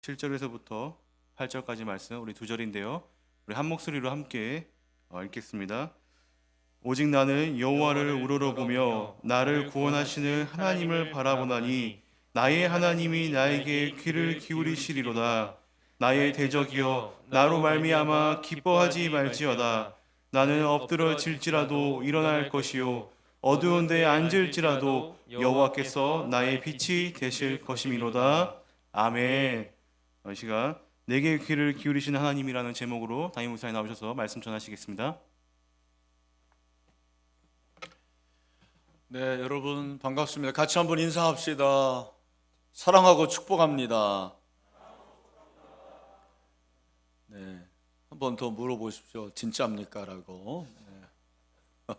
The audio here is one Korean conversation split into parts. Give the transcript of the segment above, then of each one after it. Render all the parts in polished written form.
7절에서부터 8절까지 말씀, 우리 두 절인데요. 우리 한 목소리로 함께 읽겠습니다. 오직 나는 여호와를 우러러보며 나를 구원하시는 하나님을 바라보나니 나의 하나님이 나에게 귀를 기울이시리로다. 나의 대적이여 나로 말미암아 기뻐하지 말지어다. 나는 엎드러질지라도 일어날 것이요 어두운 데에 앉을지라도 여호와께서 나의 빛이 되실 것이미로다. 아멘. 이 시간 내게 귀를 기울이시는 하나님이라는 제목으로 담임 목사님 나오셔서 말씀 전하시겠습니다. 네, 여러분 반갑습니다. 같이 한번 인사합시다. 사랑하고 축복합니다. 네, 한 번 더 물어보십시오. 진짜입니까? 라고. 네.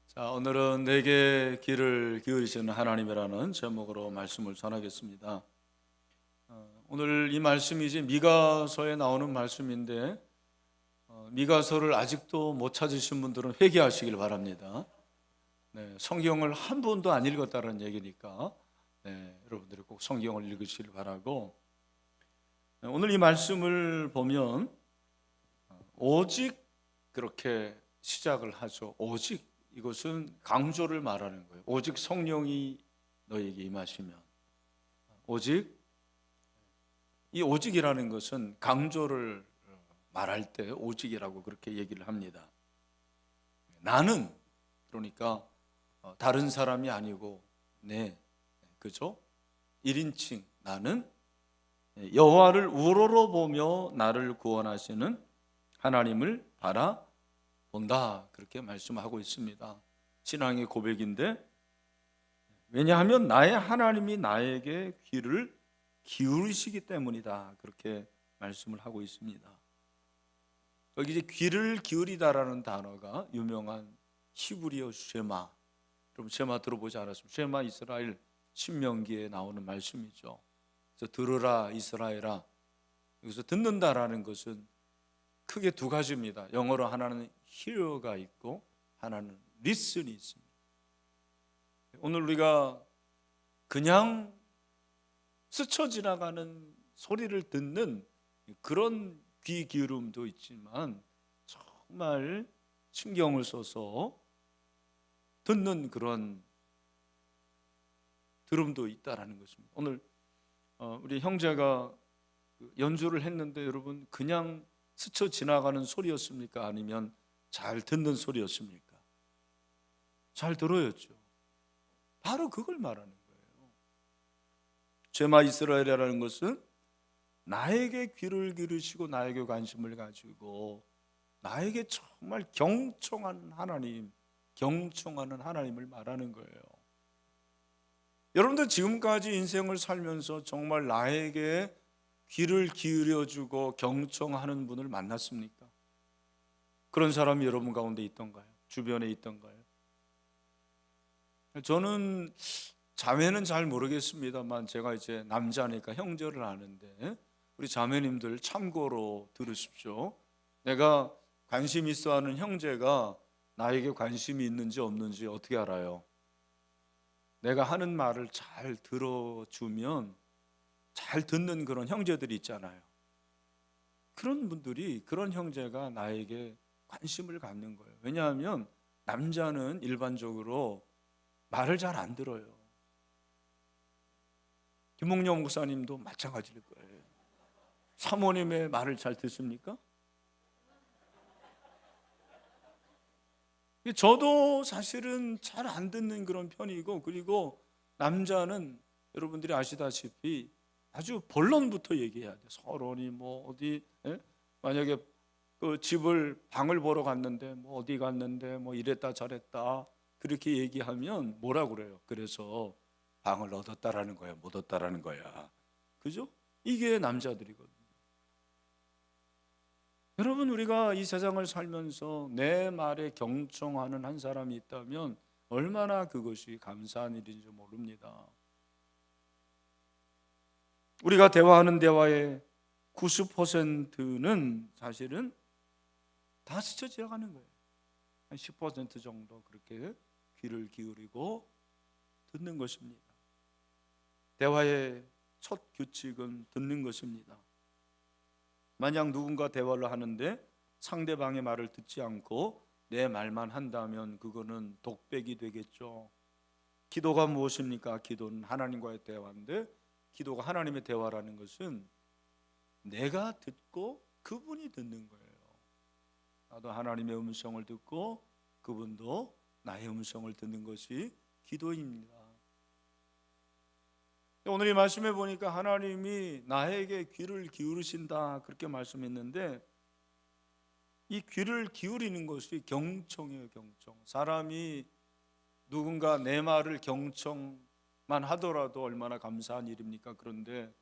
자, 오늘은 내게 귀를 기울이시는 하나님이라는 제목으로 말씀을 전하겠습니다. 오늘 이 말씀이 이제 미가서에 나오는 말씀인데 미가서를 아직도 못 찾으신 분들은 회개하시길 바랍니다. 네, 성경을 한 번도 안 읽었다는 얘기니까 여러분들이 꼭 성경을 읽으시길 바라고, 오늘 이 말씀을 보면 오직 그렇게 시작을 하죠. 오직, 이것은 강조를 말하는 거예요. 오직 성령이 너에게 임하시면. 오직, 이 오직이라는 것은 강조를 말할 때 오직이라고 그렇게 얘기를 합니다. 나는, 그러니까 다른 사람이 아니고 그죠? 1인칭 나는 여호와를 우러러보며 나를 구원하시는 하나님을 바라본다, 그렇게 말씀하고 있습니다. 신앙의 고백인데, 왜냐하면 나의 하나님이 나에게 귀를 기울이시기 때문이다, 그렇게 말씀을 하고 있습니다. 여기 이제 귀를 기울이다라는 단어가 유명한 히브리어 쉐마, 여러분 쉐마 들어보지 않았습니까? 쉐마 이스라엘, 신명기에 나오는 말씀이죠. 그래서 들으라 이스라엘아, 여기서 듣는다라는 것은 크게 두 가지입니다. 영어로 하나는 hear가 있고 하나는 listen이 있습니다. 오늘 우리가 그냥 스쳐 지나가는 소리를 듣는 그런 귀 기울음도 있지만 정말 신경을 써서 듣는 그런 들음도 있다라는 것입니다. 오늘 우리 형제가 연주를 했는데, 여러분 그냥 스쳐 지나가는 소리였습니까? 아니면 잘 듣는 소리였습니까? 잘 들어였죠. 바로 그걸 말하는 거예요. 쉐마 이스라엘이라는 것은 나에게 귀를 기르시고 나에게 관심을 가지고 나에게 정말 경청하는 하나님, 경청하는 하나님을 말하는 거예요. 여러분들 지금까지 인생을 살면서 정말 나에게 귀를 기울여주고 경청하는 분을 만났습니까? 그런 사람이 여러분 가운데 있던가요? 주변에 있던가요? 저는 자매는 잘 모르겠습니다만, 제가 이제 남자니까 형제를 아는데, 우리 자매님들 참고로 들으십시오. 내가 관심 있어 하는 형제가 나에게 관심이 있는지 없는지 어떻게 알아요? 내가 하는 말을 잘 들어주면, 잘 듣는 그런 형제들이 있잖아요. 그런 분들이, 그런 형제가 나에게 관심을 갖는 거예요. 왜냐하면 남자는 일반적으로 말을 잘 안 들어요. 김홍영 목사님도 마찬가지일 거예요. 사모님의 말을 잘 듣습니까? 저도 사실은 잘 안 듣는 그런 편이고, 그리고 남자는 여러분들이 아시다시피 아주 본론부터 얘기해야 돼요. 서론이 뭐 어디, 만약에 그 집을, 방을 보러 갔는데 뭐 어디 갔는데 뭐 이랬다 저랬다 그렇게 얘기하면 뭐라고 그래요? 그래서 방을 얻었다라는 거야, 못 얻었다라는 거야. 그죠? 이게 남자들이거든요. 여러분, 우리가 이 세상을 살면서 내 말에 경청하는 한 사람이 있다면 얼마나 그것이 감사한 일인지 모릅니다. 우리가 대화하는 대화의 90%는 사실은 다 스쳐 지나가는 거예요. 한 10% 정도 그렇게 귀를 기울이고 듣는 것입니다. 대화의 첫 규칙은 듣는 것입니다. 만약 누군가 대화를 하는데 상대방의 말을 듣지 않고 내 말만 한다면 그거는 독백이 되겠죠. 기도가 무엇입니까? 기도는 하나님과의 대화인데, 기도가 하나님의 대화라는 것은 내가 듣고 그분이 듣는 거예요. 나도 하나님의 음성을 듣고 그분도 나의 음성을 듣는 것이 기도입니다. 오늘 이 말씀에 보니까 하나님이 나에게 귀를 기울이신다 그렇게 말씀했는데, 이 귀를 기울이는 것이 경청이에요. 경청. 사람이 누군가 내 말을 경청만 하더라도 얼마나 감사한 일입니까? 그런데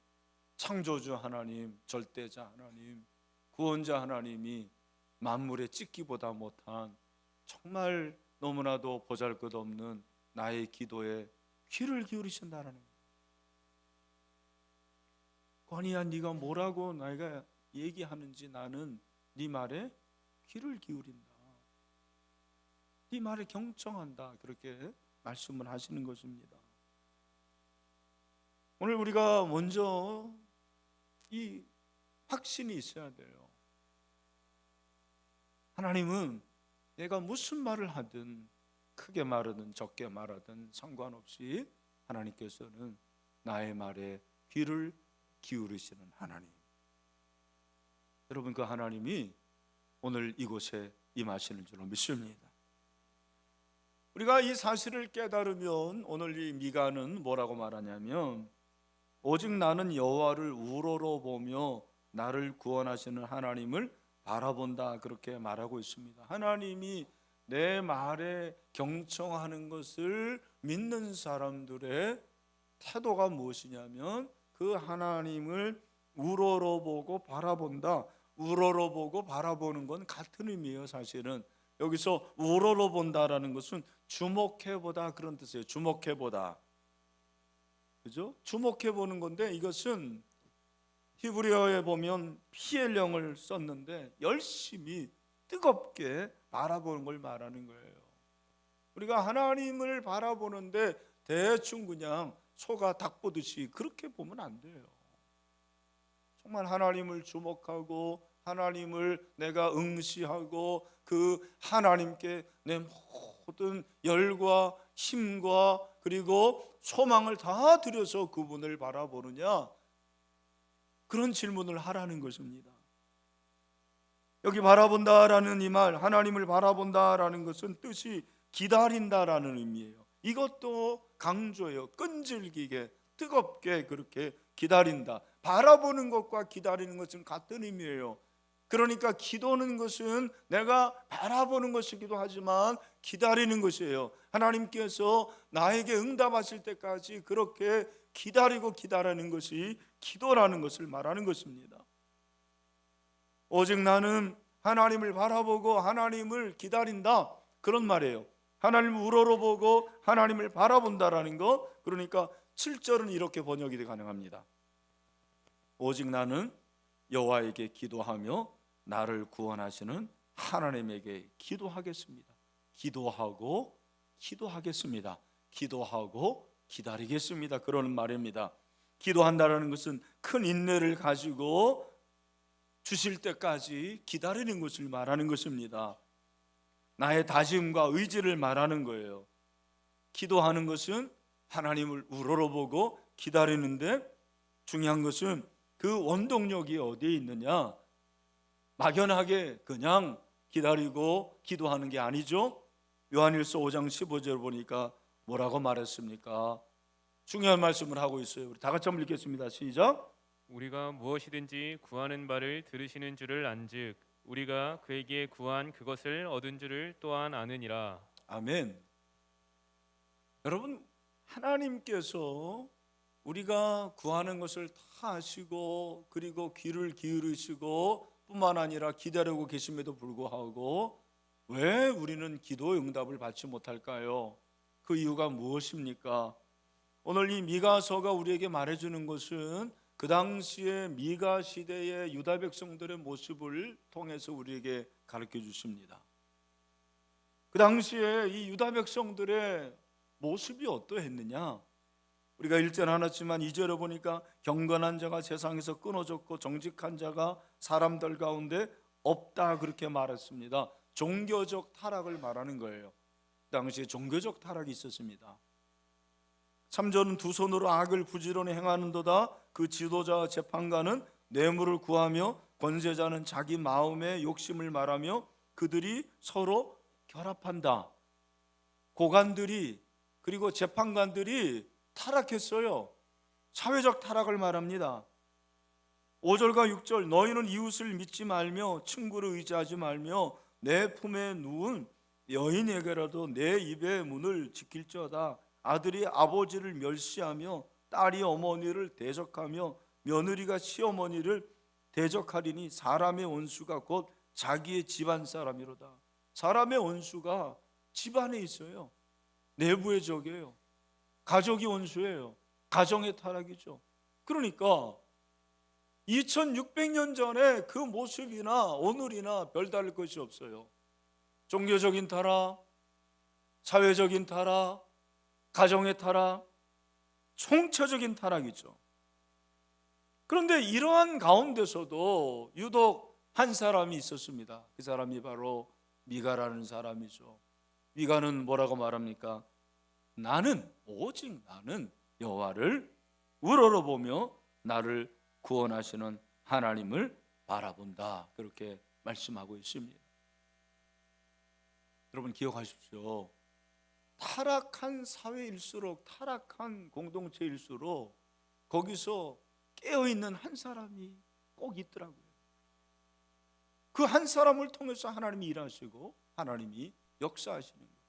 창조주 하나님, 절대자 하나님, 구원자 하나님이 만물에 찍기보다 못한 정말 너무나도 보잘것없는 나의 기도에 귀를 기울이신다라는 거예요. 권이야, 네가 뭐라고 내가 얘기하는지 나는 네 말에 귀를 기울인다. 네 말에 경청한다. 그렇게 말씀을 하시는 것입니다. 오늘 우리가 먼저 이 확신이 있어야 돼요. 하나님은 내가 무슨 말을 하든, 크게 말하든 적게 말하든 상관없이 하나님께서는 나의 말에 귀를 기울이시는 하나님. 여러분, 그 하나님이 오늘 이곳에 임하시는 줄로 믿습니다. 우리가 이 사실을 깨달으면 오늘 이 미가는 뭐라고 말하냐면, 오직 나는 여호와를 우러러보며 나를 구원하시는 하나님을 바라본다 그렇게 말하고 있습니다. 하나님이 내 말에 경청하는 것을 믿는 사람들의 태도가 무엇이냐면, 그 하나님을 우러러보고 바라본다. 우러러보고 바라보는 건 같은 의미예요. 사실은 여기서 우러러본다라는 것은 주목해보다 그런 뜻이에요. 주목해보다, 그죠? 주목해보는 건데, 이것은 히브리어에 보면 피엘령을 썼는데 열심히 뜨겁게 바라보는 걸 말하는 거예요. 우리가 하나님을 바라보는데 대충 그냥 소가 닭 보듯이 그렇게 보면 안 돼요. 정말 하나님을 주목하고 하나님을 내가 응시하고 그 하나님께 내 모든 열과 힘과 그리고 소망을 다 들여서 그분을 바라보느냐, 그런 질문을 하라는 것입니다. 여기 바라본다라는 이 말, 하나님을 바라본다라는 것은 뜻이 기다린다라는 의미예요. 이것도 강조해요. 끈질기게 뜨겁게 그렇게 기다린다. 바라보는 것과 기다리는 것은 같은 의미예요. 그러니까 기도는 것은 내가 바라보는 것이기도 하지만 기다리는 것이에요. 하나님께서 나에게 응답하실 때까지 그렇게 기다리고 기다리는 것이 기도라는 것을 말하는 것입니다. 오직 나는 하나님을 바라보고 하나님을 기다린다, 그런 말이에요. 하나님을 우러러보고 하나님을 바라본다라는 것. 그러니까 7절은 이렇게 번역이 가능합니다. 오직 나는 여호와에게 기도하며 나를 구원하시는 하나님에게 기도하겠습니다. 기도하고 기도하겠습니다. 기도하고 기다리겠습니다. 그러는 말입니다. 기도한다라는 것은 큰 인내를 가지고 주실 때까지 기다리는 것을 말하는 것입니다. 나의 다짐과 의지를 말하는 거예요. 기도하는 것은 하나님을 우러러보고 기다리는데, 중요한 것은 그 원동력이 어디에 있느냐. 막연하게 그냥 기다리고 기도하는 게 아니죠. 요한일서 5장 15절 보니까 뭐라고 말했습니까? 중요한 말씀을 하고 있어요. 우리 다 같이 한번 읽겠습니다. 시작. 우리가 무엇이든지 구하는 바를 들으시는 줄을 안즉 우리가 그에게 구한 그것을 얻은 줄을 또한 아느니라. 아멘. 여러분, 하나님께서 우리가 구하는 것을 다 아시고 그리고 귀를 기울이시고 뿐만 아니라 기다리고 계심에도 불구하고 왜 우리는 기도 응답을 받지 못할까요? 그 이유가 무엇입니까? 오늘 이 미가서가 우리에게 말해주는 것은 그 당시에 미가 시대의 유다 백성들의 모습을 통해서 우리에게 가르쳐 주십니다. 그 당시에 이 유다 백성들의 모습이 어떠했느냐? 우리가 1절 나눴지만 2절에 보니까 경건한 자가 세상에서 끊어졌고 정직한 자가 사람들 가운데 없다 그렇게 말했습니다. 종교적 타락을 말하는 거예요. 당시에 종교적 타락이 있었습니다. 3절은 두 손으로 악을 부지런히 행하는도다. 그 지도자와 재판관은 뇌물을 구하며 권세자는 자기 마음의 욕심을 말하며 그들이 서로 결합한다. 고관들이 그리고 재판관들이 타락했어요. 사회적 타락을 말합니다. 5절과 6절 너희는 이웃을 믿지 말며 친구를 의지하지 말며 내 품에 누운 여인에게라도 내 입의 문을 지킬지어다. 아들이 아버지를 멸시하며 딸이 어머니를 대적하며 며느리가 시어머니를 대적하리니 사람의 원수가 곧 자기의 집안 사람이로다. 사람의 원수가 집안에 있어요. 내부의 적이에요. 가족이 원수예요. 가정의 타락이죠. 그러니까 2600년 전에 그 모습이나 오늘이나 별다를 것이 없어요. 종교적인 타락, 사회적인 타락, 가정의 타락, 총체적인 타락이죠. 그런데 이러한 가운데서도 유독 한 사람이 있었습니다. 그 사람이 바로 미가라는 사람이죠. 미가는 뭐라고 말합니까? 나는 오직 나는 여호와를 우러러보며 나를 구원하시는 하나님을 바라본다. 그렇게 말씀하고 있습니다. 여러분 기억하십시오. 타락한 사회일수록 타락한 공동체일수록 거기서 깨어있는 한 사람이 꼭 있더라고요. 그 한 사람을 통해서 하나님이 일하시고 하나님이 역사하시는 거예요.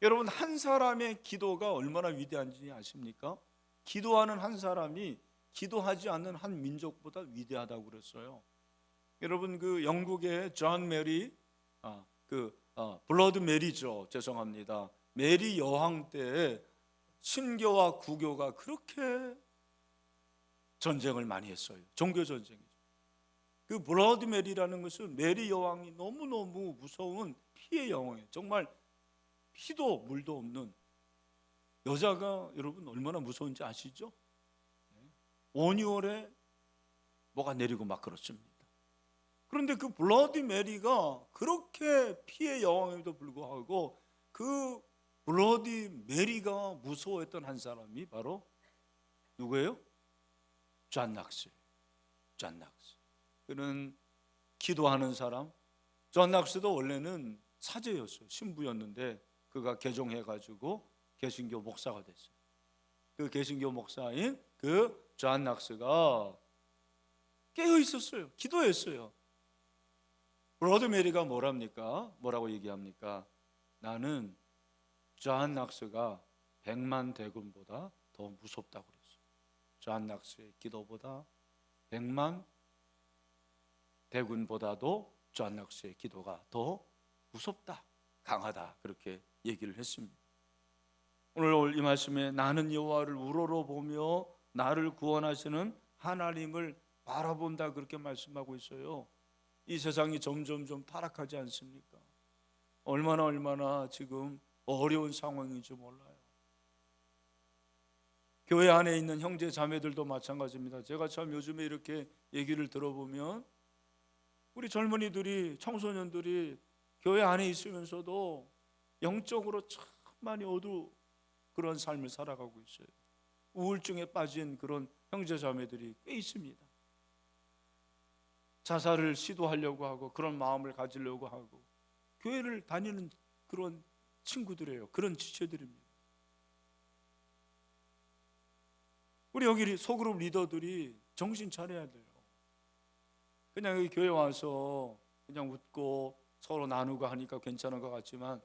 여러분 한 사람의 기도가 얼마나 위대한지 아십니까? 기도하는 한 사람이 기도하지 않는 한 민족보다 위대하다고 그랬어요. 여러분 그 영국의 존 메리 블러드 메리죠. 죄송합니다. 메리 여왕 때 신교와 구교가 그렇게 전쟁을 많이 했어요. 종교 전쟁이죠. 그 블러드 메리라는 것은 메리 여왕이 너무너무 무서운 피의 여왕이에요. 정말 피도 물도 없는 여자가 여러분 얼마나 무서운지 아시죠? 온유월에 뭐가 내리고 막 그렇습니다. 그런데 그 블러디 메리가 그렇게 피의 여왕임에도 불구하고 그 블러디 메리가 무서워했던 한 사람이 바로 누구예요? 존 낙스. 존 낙스. 그는 기도하는 사람. 존 낙스도 원래는 사제였어요. 신부였는데 그가 개종해가지고 개신교 목사가 됐어요. 그 개신교 목사인 그 존 낙스가 깨어 있었어요. 기도했어요. 브로드 메리가 뭐라고 얘기합니까? 나는 존 낙스가 100만 대군보다 더 무섭다고 그랬어요. 존 낙스의 기도보다 100만 대군보다도 존 낙스의 기도가 더 무섭다, 강하다 그렇게 얘기를 했습니다. 오늘 이 말씀에 나는 여호와를 우러러보며 나를 구원하시는 하나님을 바라본다 그렇게 말씀하고 있어요. 이 세상이 점점 타락하지 않습니까? 얼마나 지금 어려운 상황인지 몰라요. 교회 안에 있는 형제 자매들도 마찬가지입니다. 제가 참 요즘에 이렇게 얘기를 들어보면 우리 젊은이들이 청소년들이 교회 안에 있으면서도 영적으로 참 많이 그런 삶을 살아가고 있어요. 우울증에 빠진 그런 형제 자매들이 꽤 있습니다. 자살을 시도하려고 하고 그런 마음을 가지려고 하고 교회를 다니는 그런 친구들이에요. 그런 지체들입니다. 우리 여기 소그룹 리더들이 정신 차려야 돼요. 그냥 여기 교회 와서 그냥 웃고 서로 나누고 하니까 괜찮은 것 같지만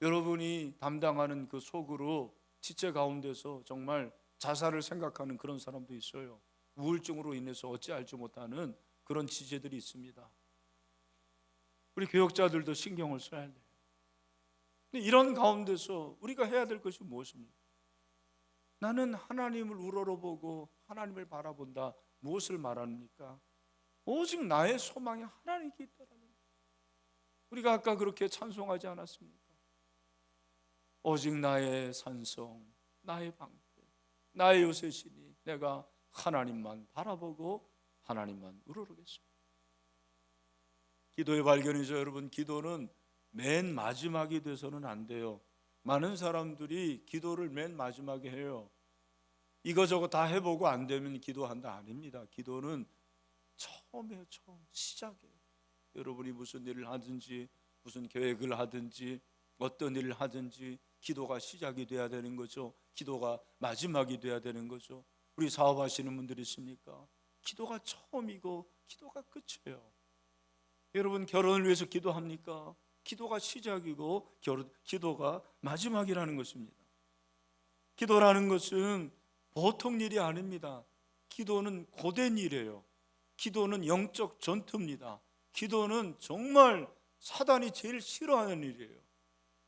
여러분이 담당하는 그 소그룹 지체 가운데서 정말 자살을 생각하는 그런 사람도 있어요. 우울증으로 인해서 어찌할지 못하는 그런 지체들이 있습니다. 우리 교역자들도 신경을 써야 돼요. 근데 이런 가운데서 우리가 해야 될 것이 무엇입니까? 나는 하나님을 우러러보고 하나님을 바라본다. 무엇을 말합니까? 오직 나의 소망이 하나님께 있다라는 거예요. 우리가 아까 그렇게 찬송하지 않았습니까? 오직 나의 산성, 나의 방패, 나의 요새시니 내가 하나님만 바라보고 하나님만 우러르겠습니다. 기도의 발견이죠, 여러분. 기도는 맨 마지막이 돼서는 안 돼요. 많은 사람들이 기도를 맨 마지막에 해요. 이거저거 다 해보고 안 되면 기도한다, 아닙니다. 기도는 처음이에요. 처음, 시작이에요. 여러분이 무슨 일을 하든지, 무슨 계획을 하든지, 어떤 일을 하든지 기도가 시작이 돼야 되는 거죠. 기도가 마지막이 돼야 되는 거죠. 우리 사업하시는 분들 있습니까? 기도가 처음이고 기도가 끝이에요. 여러분 결혼을 위해서 기도합니까? 기도가 시작이고 기도가 마지막이라는 것입니다. 기도라는 것은 보통 일이 아닙니다. 기도는 고된 일이에요. 기도는 영적 전투입니다. 기도는 정말 사단이 제일 싫어하는 일이에요.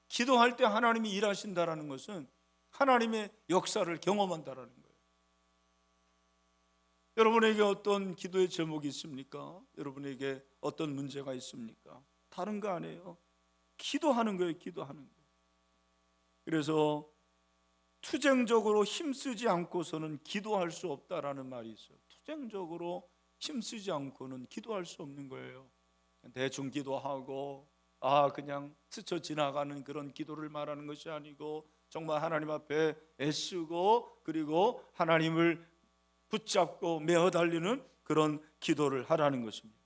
기도할 때 하나님이 일하신다라는 것은 하나님의 역사를 경험한다라는 거예요. 여러분에게 어떤 기도의 제목이 있습니까? 여러분에게 어떤 문제가 있습니까? 다른 거 아니에요. 기도하는 거예요. 기도하는 거예요. 그래서 투쟁적으로 힘쓰지 않고서는 기도할 수 없다라는 말이 있어요. 투쟁적으로 힘쓰지 않고는 기도할 수 없는 거예요. 대충 기도하고 그냥 스쳐 지나가는 그런 기도를 말하는 것이 아니고 정말 하나님 앞에 애쓰고 그리고 하나님을 붙잡고 메어 달리는 그런 기도를 하라는 것입니다.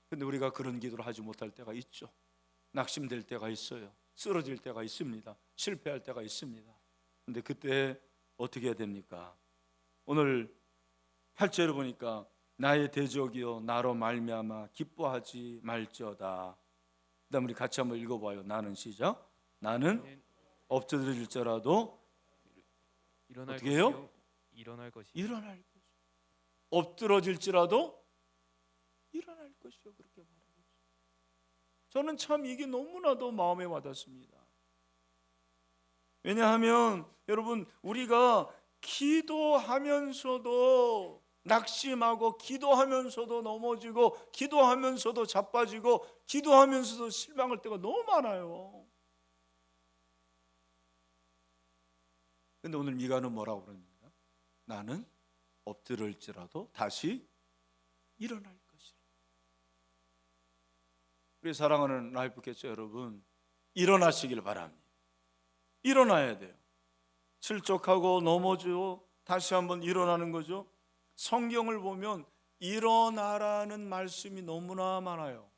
근데 우리가 그런 기도를 하지 못할 때가 있죠. 낙심될 때가 있어요. 쓰러질 때가 있습니다. 실패할 때가 있습니다. 근데 그때 어떻게 해야 됩니까? 오늘 8절을 보니까 나의 대적이여 나로 말미암아 기뻐하지 말지어다. 그다음 우리 같이 한번 읽어봐요. 나는 시작. 나는 엎드릴지라도 일어날 어떻게 해요? 것이요 일어날 것이 일어날 것이요. 엎드러질지라도 일어날 것이요. 그렇게 말하고 있어요. 저는 참 이게 너무나도 마음에 와닿습니다. 왜냐하면 여러분 우리가 기도하면서도 낙심하고 기도하면서도 넘어지고 기도하면서도 자빠지고 기도하면서도 실망할 때가 너무 많아요. 근데 오늘 미가는 뭐라고 그럽니까? 나는 엎드릴지라도 다시 일어날 것이라. 우리 사랑하는 라이프 캐쳐 여러분, 일어나시길 바랍니다. 일어나야 돼요. 실족하고 넘어지고 다시 한번 일어나는 거죠. 성경을 보면 일어나라는 말씀이 너무나 많아요.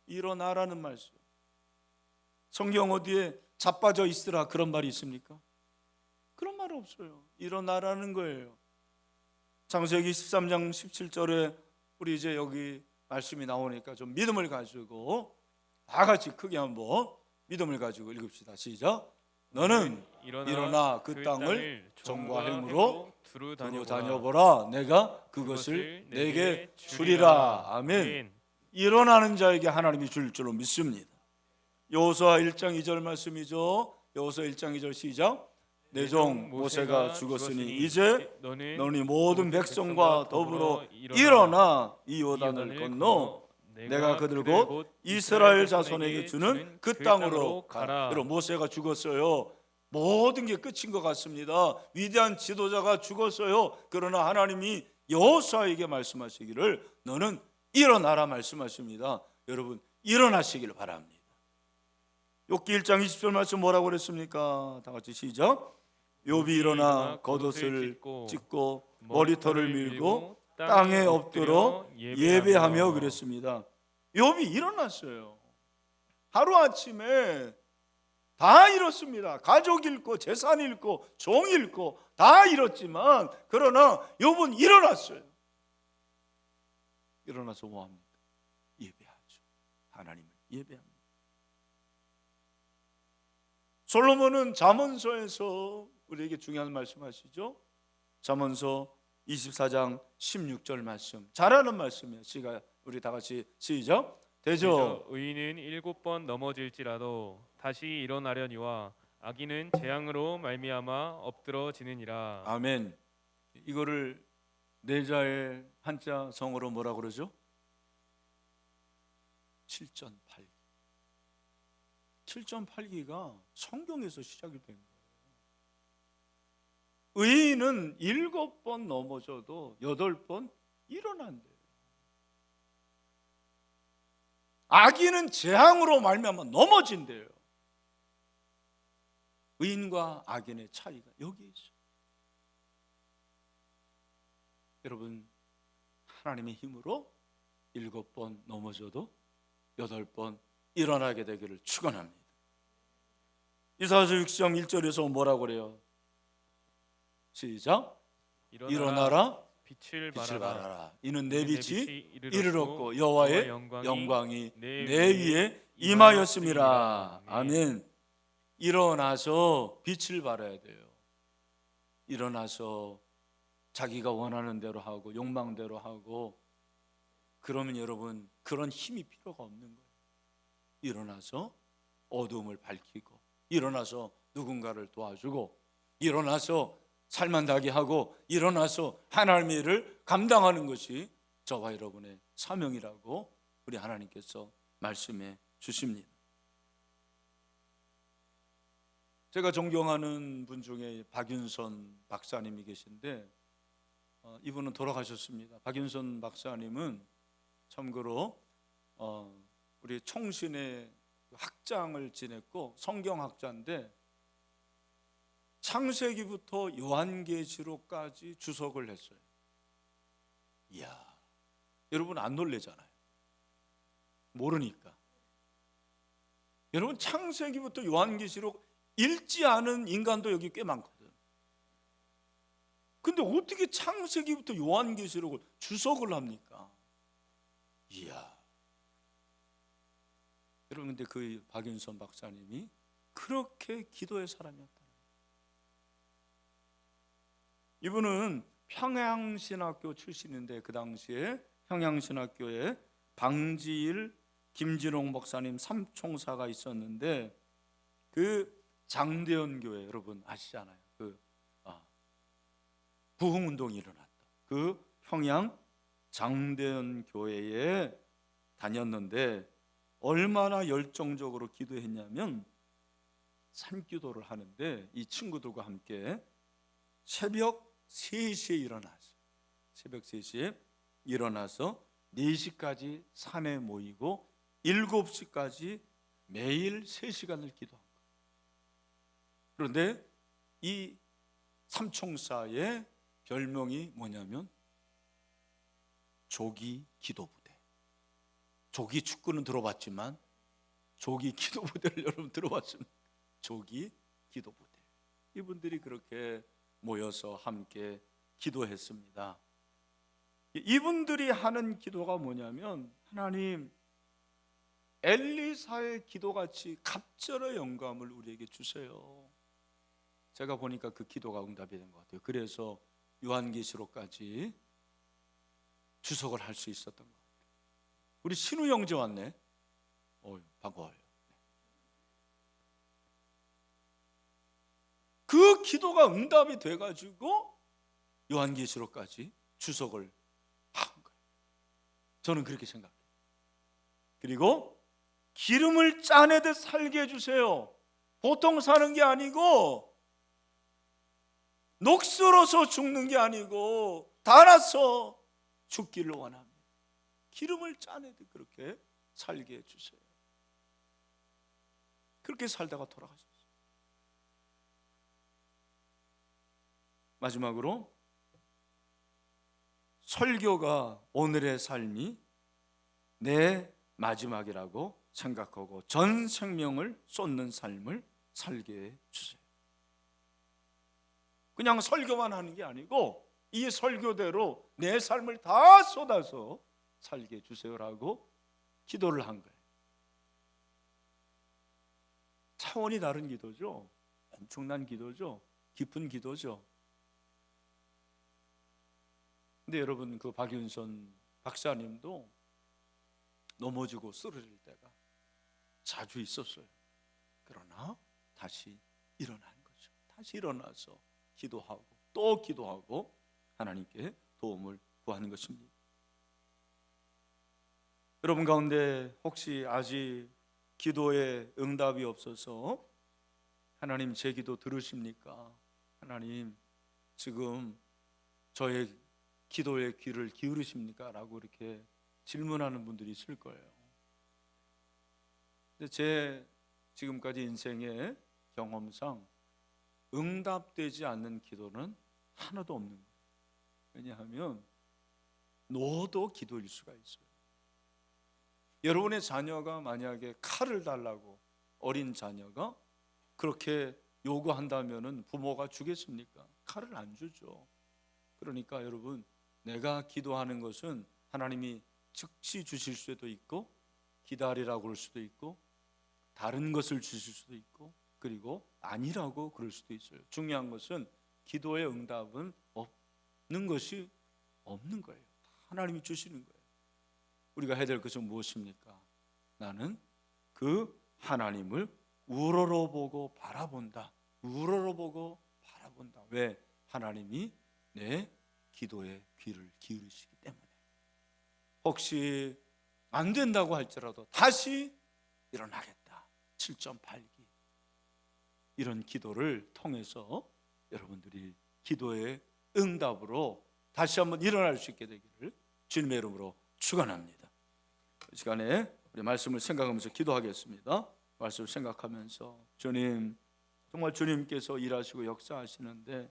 일어나라는 말씀. 성경 어디에 자빠져 있으라 그런 말이 있습니까? 그런 말 없어요. 일어나라는 거예요. 창세기 13장 17절에 우리 이제 여기 말씀이 나오니까 좀 믿음을 가지고 다 같이 크게 한번 믿음을 가지고 읽읍시다. 시작. 너는 일어나 그 땅을 정과 힘으로 두루 다녀보라. 내가 그것을 내게 주리라. 아멘. 일어나는 자에게 하나님이 줄 줄로 믿습니다. 여호수아 1장 2절 말씀이죠. 여호수아 1장 2절 시작. 내 종 모세가 죽었으니 이제 너희 모든 백성과 더불어 일어나 이 요단을 건너 내가 그들 곧 이스라엘 자손에게 주는 그 땅으로 가라. 여러분 모세가 죽었어요. 모든 게 끝인 것 같습니다. 위대한 지도자가 죽었어요. 그러나 하나님이 여호수아에게 말씀하시기를 너는 일어나라 말씀하십니다. 여러분 일어나시길 바랍니다. 욥기 1장 20절 말씀 뭐라고 그랬습니까? 다 같이 시작. 욥이 일어나 겉옷을 찢고 머리털을 밀고 땅에 엎드려 예배하며 그랬습니다. 욥이 일어났어요. 하루아침에 다 잃었습니다. 가족 잃고 재산 잃고 종 잃고 다 잃었지만 그러나 욥은 일어났어요. 일어나서 뭐합니까? 예배하죠. 하나님을 예배합니다. 솔로몬은 잠언서에서 우리에게 중요한 말씀하시죠. 잠언서 24장 16절 말씀 잘하는 말씀이에요. 우리 다 같이 시작. 대저 의인은 7번 넘어질지라도 다시 일어나려니와 악인은 재앙으로 말미암아 엎드러지느니라. 아멘. 이거를 내자의 한자 성어로 뭐라고 그러죠? 7.8기. 7.8기가 성경에서 시작이 된 거예요. 의인은 7번 넘어져도 8번 일어난대요. 악인은 재앙으로 말미암아 넘어진대요. 의인과 악인의 차이가 여기에 있어요. 여러분, 하나님의 힘으로 7번 넘어져도 8번 일어나게 되기를 축원합니다. 이사야서 60장 1절에서 뭐라고 그래요? 시작. 일어나라 빛을 빛을 발하라. 발하라. 이는 내 빛이 이르렀고 이르렀고 여호와의 영광이 영광이 내 내 위에 임하였음이라. 임하였음이라. 아멘. 일어나서 빛을 발해야 돼요. 일어나서 자기가 원하는 대로 하고 욕망대로 하고, 그러면 여러분 그런 힘이 필요가 없는 거예요. 일어나서 어둠을 밝히고, 일어나서 누군가를 도와주고, 일어나서 살만나게 하고, 일어나서 하나님의 일을 감당하는 것이 저와 여러분의 사명이라고 우리 하나님께서 말씀해 주십니다. 제가 존경하는 분 중에 박윤선 박사님이 계신데, 이분은 돌아가셨습니다. 박윤선 박사님은 참고로 우리 총신의 학장을 지냈고 성경학자인데, 창세기부터 요한계시록까지 주석을 했어요. 이야, 여러분 안 놀래잖아요. 모르니까. 여러분, 창세기부터 요한계시록 읽지 않은 인간도 여기 꽤 많거든. 근데 어떻게 창세기부터 요한계시록을 주석을 합니까? 이야. 여러분, 근데 그 박윤선 박사님이 그렇게 기도의 사람이었다. 이분은 평양신학교 출신인데, 그 당시에 평양신학교에 방지일 김진홍 목사님 삼총사가 있었는데, 그 장대현 교회 여러분 아시잖아요. 그 부흥운동이 일어났다. 그 평양 장대현 교회에 다녔는데, 얼마나 열정적으로 기도했냐면 산기도를 하는데, 이 친구들과 함께 새벽 3시에 일어났어요. 새벽 3시에 일어나서 4시까지 산에 모이고 7시까지 매일 3시간을 기도한 거예요. 그런데 이 삼총사의 별명이 뭐냐면 조기 기도부대. 조기 축구는 들어봤지만 조기 기도부대를 여러분 들어봤습니까? 조기 기도부대. 이분들이 그렇게 모여서 함께 기도했습니다. 이분들이 하는 기도가 뭐냐면, 하나님, 엘리사의 기도같이 갑절의 영감을 우리에게 주세요. 제가 보니까 그 기도가 응답이 된 것 같아요. 그래서 요한계시록까지 주석을 할 수 있었던 것 같아요. 우리 신우 형제 왔네. 반가워요. 그 기도가 응답이 돼가지고 요한계시록까지 주석을 한 거예요. 저는 그렇게 생각해요. 그리고 기름을 짜내듯 살게 해주세요. 보통 사는 게 아니고, 녹슬어서 죽는 게 아니고 달아서 죽기를 원합니다. 기름을 짜내듯 그렇게 살게 해주세요. 그렇게 살다가 돌아가셨어요. 마지막으로 설교가, 오늘의 삶이 내 마지막이라고 생각하고 전 생명을 쏟는 삶을 살게 해주세요. 그냥 설교만 하는 게 아니고 이 설교대로 내 삶을 다 쏟아서 살게 해주세요라고 기도를 한 거예요. 차원이 다른 기도죠. 엄청난 기도죠. 깊은 기도죠. 근데 여러분, 그 박윤선 박사님도 넘어지고 쓰러질 때가 자주 있었어요. 그러나 다시 일어난 거죠. 다시 일어나서 기도하고 또 기도하고 하나님께 도움을 구하는 것입니다. 여러분 가운데 혹시 아직 기도에 응답이 없어서 하나님 제 기도 들으십니까? 하나님 지금 저의 기도에 귀를 기울이십니까? 라고 이렇게 질문하는 분들이 있을 거예요. 근데 제 지금까지 인생의 경험상 응답되지 않는 기도는 하나도 없는 거예요. 왜냐하면 노도 기도일 수가 있어요. 여러분의 자녀가 만약에 칼을 달라고, 어린 자녀가 그렇게 요구한다면은 부모가 주겠습니까? 칼을 안 주죠. 그러니까 여러분, 내가 기도하는 것은 하나님이 즉시 주실 수도 있고, 기다리라고 그럴 수도 있고, 다른 것을 주실 수도 있고, 그리고 아니라고 그럴 수도 있어요. 중요한 것은 기도의 응답은 없는 것이 없는 거예요. 하나님이 주시는 거예요. 우리가 해야 될 것은 무엇입니까? 나는 그 하나님을 우러러 보고 바라본다. 우러러 보고 바라본다. 왜? 하나님이 내 기도에 귀를 기울이시기 때문에. 혹시 안 된다고 할지라도 다시 일어나겠다. 7.8기. 이런 기도를 통해서 여러분들이 기도의 응답으로 다시 한번 일어날 수 있게 되기를 주님의 이름으로 축원합니다. 이 시간에 우리 말씀을 생각하면서 기도하겠습니다. 말씀을 생각하면서, 주님, 정말 주님께서 일하시고 역사하시는데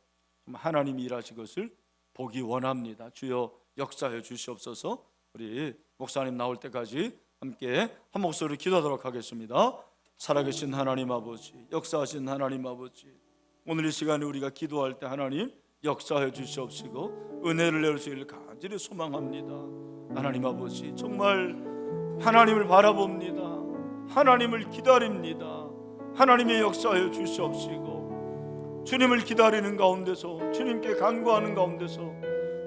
하나님이 일하신 것을 보기 원합니다. 주여 역사해 주시옵소서. 우리 목사님 나올 때까지 함께 한 목소리로 기도하도록 하겠습니다. 살아계신 하나님 아버지, 역사하신 하나님 아버지, 오늘 이 시간에 우리가 기도할 때 하나님 역사해 주시옵시고 은혜를 내주시기를 간절히 소망합니다. 하나님 아버지, 정말 하나님을 바라봅니다. 하나님을 기다립니다. 하나님의 역사해 주시옵시고 주님을 기다리는 가운데서, 주님께 간구하는 가운데서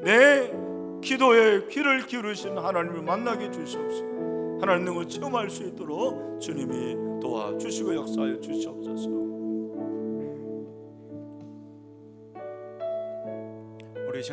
내 기도에 귀를 기울이신 하나님을 만나게 주시옵시고 하나님을 체험할 수 있도록 주님이 도와주시고 역사하여 주시옵소서.